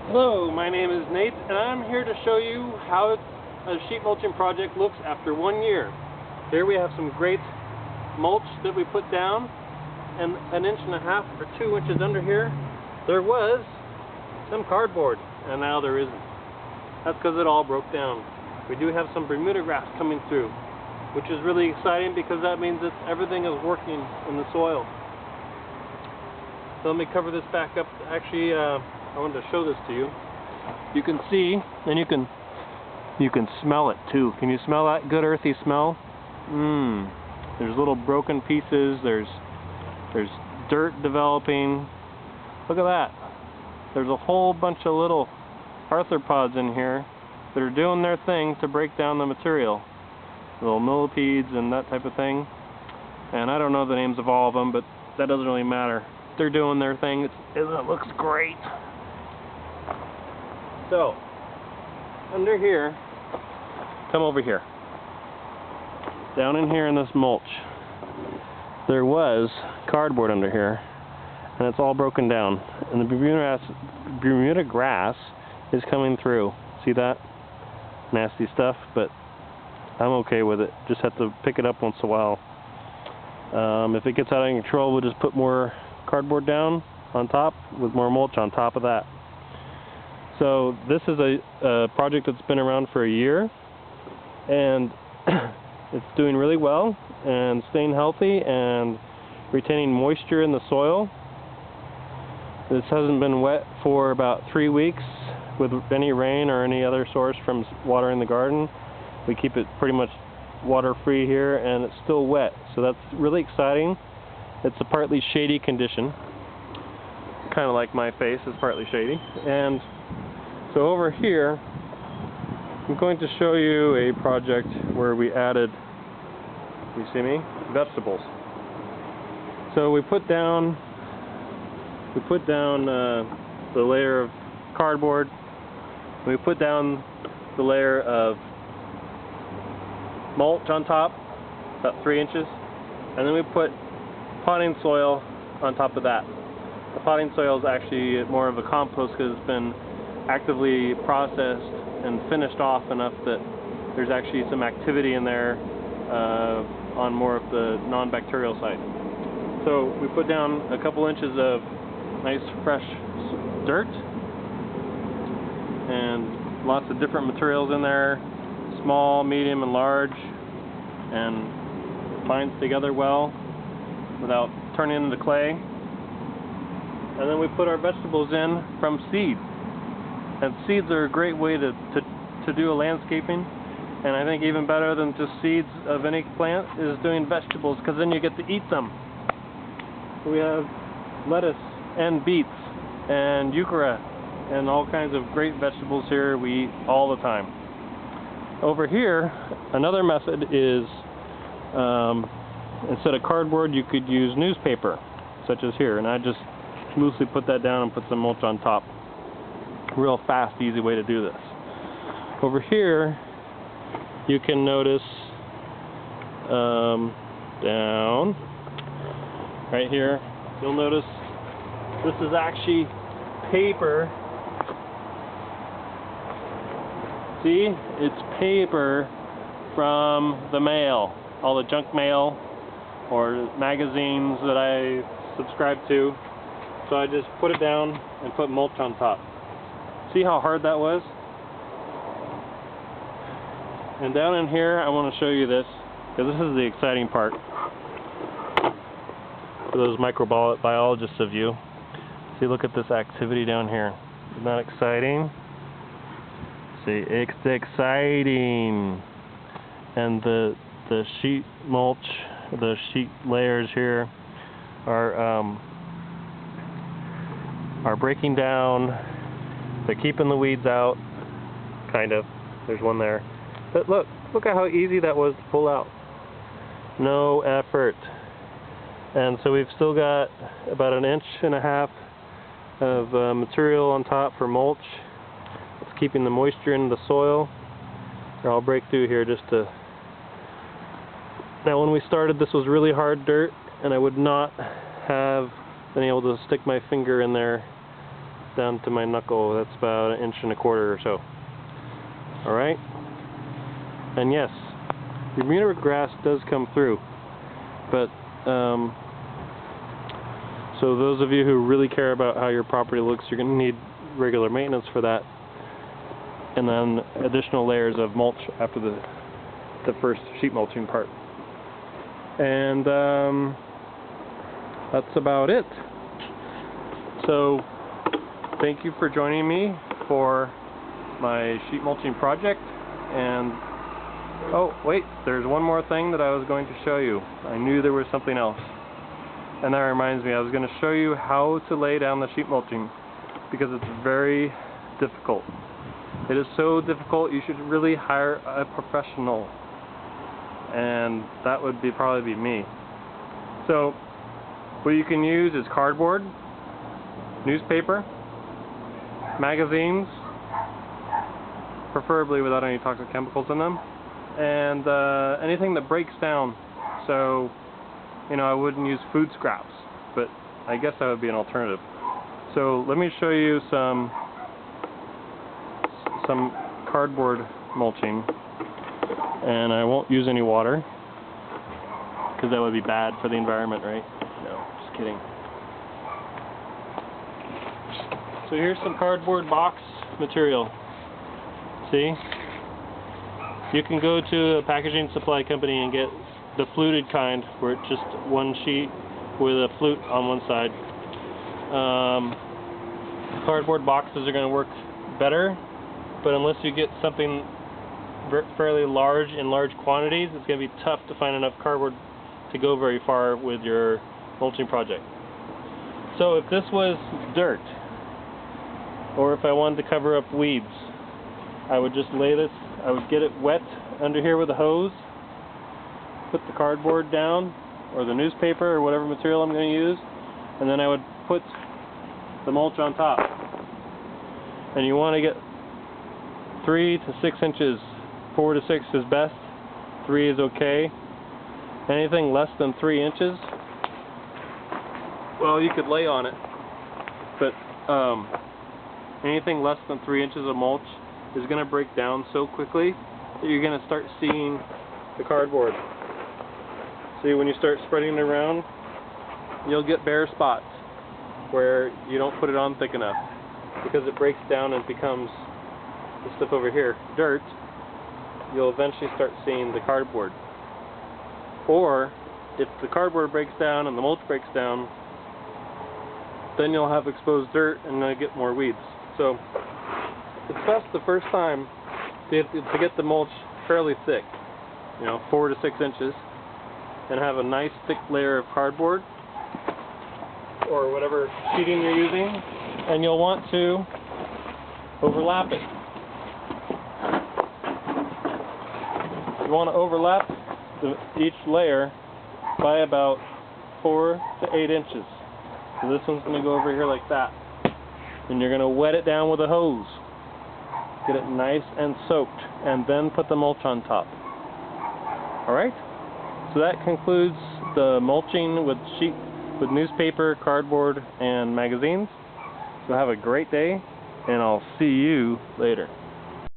Hello, my name is Nate, and I'm here to show you how a sheet mulching project looks after 1 year. Here we have some great mulch that we put down, and 1.5 inches or 2 inches under here, there was some cardboard, and now there isn't. That's because it all broke down. We do have some Bermuda grass coming through, which is really exciting because that means that everything is working in the soil. So let me cover this back up. Actually, I wanted to show this to you. You can see, and you can smell it too. Can you smell that good earthy smell? There's little broken pieces. There's dirt developing. Look at that. There's a whole bunch of little arthropods in here that are doing their thing to break down the material. Little millipedes and that type of thing. And I don't know the names of all of them, but that doesn't really matter. They're doing their thing. It looks great. So, under here, come over here. Down in here in this mulch, there was cardboard under here, and it's all broken down. And the Bermuda grass is coming through. See that? Nasty stuff, but I'm okay with it. Just have to pick it up once in a while. If it gets out of control, we'll just put more cardboard down on top with more mulch on top of that. So this is a project that's been around for a year, and it's doing really well and staying healthy and retaining moisture in the soil. This hasn't been wet for about 3 weeks with any rain or any other source from water in the garden. We keep it pretty much water free here, and it's still wet, so that's really exciting. It's a partly shady condition, kind of like my face is partly shady. And so over here, I'm going to show you a project where we added, you see me, vegetables. So we put down the layer of cardboard. We put down the layer of mulch on top, about 3 inches, and then we put potting soil on top of that. The potting soil is actually more of a compost because it's been actively processed and finished off enough that there's actually some activity in there on more of the non-bacterial side. So we put down a couple inches of nice fresh dirt and lots of different materials in there, small, medium, and large, and binds together well without turning into clay. And then we put our vegetables in from seeds. And seeds are a great way to do a landscaping. And I think even better than just seeds of any plant is doing vegetables, because then you get to eat them. We have lettuce and beets and euchre and all kinds of great vegetables here we eat all the time. Over here, another method is instead of cardboard, you could use newspaper, such as here. And I just loosely put that down and put some mulch on top. Real fast, easy way to do this. Over here, you can notice down right here, you'll notice this is actually paper. See, it's paper from the mail, all the junk mail or magazines that I subscribe to. So I just put it down and put mulch on top. See how hard that was? And down in here, I want to show you this, because this is the exciting part for those microbiologists of you. See, look at this activity down here. Isn't that exciting? See, it's exciting. And the sheet mulch, the sheet layers here are breaking down. They're keeping the weeds out, kind of. There's one there. But look at how easy that was to pull out. No effort. And so we've still got about 1.5 inches of material on top for mulch. It's keeping the moisture in the soil. Here, I'll break through here just to... Now when we started, this was really hard dirt, and I would not have been able to stick my finger in there down to my knuckle. That's about 1.25 inches or so. Alright? And yes, Bermuda grass does come through, but so those of you who really care about how your property looks, you're going to need regular maintenance for that, and then additional layers of mulch after the first sheet mulching part. And that's about it. So thank you for joining me for my sheet mulching project. And oh wait, there's one more thing that I was going to show you. I knew there was something else, and that reminds me, I was going to show you how to lay down the sheet mulching, because it's very difficult. It is so difficult, you should really hire a professional, and that would probably be me. So what you can use is cardboard, newspaper, magazines, preferably without any toxic chemicals in them, and anything that breaks down. So, you know, I wouldn't use food scraps, but I guess that would be an alternative. So let me show you some cardboard mulching, and I won't use any water because that would be bad for the environment, right? No, just kidding. So here's some cardboard box material. See? You can go to a packaging supply company and get the fluted kind, where it's just one sheet with a flute on one side. Cardboard boxes are going to work better, but unless you get something fairly large in large quantities, it's going to be tough to find enough cardboard to go very far with your mulching project. So if this was dirt, or if I wanted to cover up weeds, I would just lay this, I would get it wet under here with a hose, put the cardboard down, or the newspaper, or whatever material I'm going to use, and then I would put the mulch on top. And you want to get 3 to 6 inches. 4 to 6 is best. 3 is okay. Anything less than 3 inches, well, you could lay on it, but anything less than 3 inches of mulch is going to break down so quickly that you're going to start seeing the cardboard. See, when you start spreading it around, you'll get bare spots where you don't put it on thick enough, because it breaks down and becomes this stuff over here, dirt. You'll eventually start seeing the cardboard. Or if the cardboard breaks down and the mulch breaks down, then you'll have exposed dirt and you'll get more weeds. So it's best the first time to get the mulch fairly thick, 4 to 6 inches, and have a nice thick layer of cardboard or whatever sheeting you're using, and you'll want to overlap it. You want to overlap each layer by about 4 to 8 inches. So this one's going to go over here like that. And you're going to wet it down with a hose. Get it nice and soaked, and then put the mulch on top. Alright? So that concludes the mulching with newspaper, cardboard, and magazines. So have a great day, and I'll see you later.